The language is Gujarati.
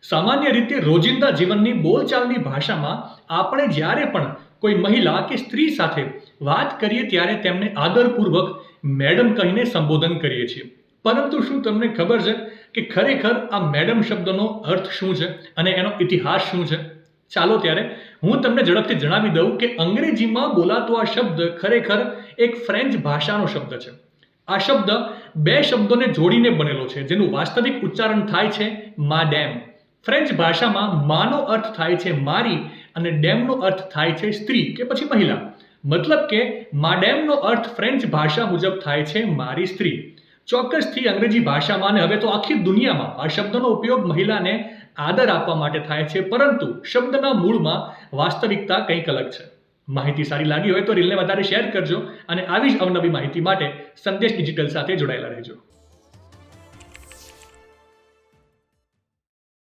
સામાન્ય રીતે રોજિંદા જીવનની બોલચાલની ભાષામાં આપણે જ્યારે પણ કોઈ મહિલા કે સ્ત્રી સાથે વાત કરીએ ત્યારે તેમને આદરપૂર્વક મેડમ કહીને સંબોધન કરીએ છીએ. પરંતુ શું તમને ખબર છે કે ખરેખર આ મેડમ શબ્દનો અર્થ શું છે અને એનો ઇતિહાસ શું છે? ચાલો ત્યારે હું તમને ઝડપથી જણાવી દઉં કે અંગ્રેજીમાં બોલાતો આ શબ્દ ખરેખર એક ફ્રેન્ચ ભાષાનો શબ્દ છે. આ શબ્દ બે શબ્દોને જોડીને બનેલો છે જેનું વાસ્તવિક ઉચ્ચારણ થાય છે માડેમ. ફ્રેન્ચ ભાષામાં માનો અર્થ થાય છે મારી અને ડેમનો અર્થ થાય છે સ્ત્રી કે પછી મહિલા. મતલબ કે માડેમનો અર્થ ફ્રેન્ચ ભાષા મુજબ થાય છે મારી સ્ત્રી. ચોક્કસથી અંગ્રેજી ભાષામાં અને હવે તો આખી દુનિયામાં આ શબ્દનો ઉપયોગ મહિલાને આદર આપવા માટે થાય છે, પરંતુ શબ્દના મૂળમાં વાસ્તવિકતા કંઈક અલગ છે. માહિતી સારી લાગી હોય તો રીલને વધારે શેર કરજો અને આવી જ અવનવી માહિતી માટે સંદેશ ડિજિટલ સાથે જોડાયેલા રહેજો.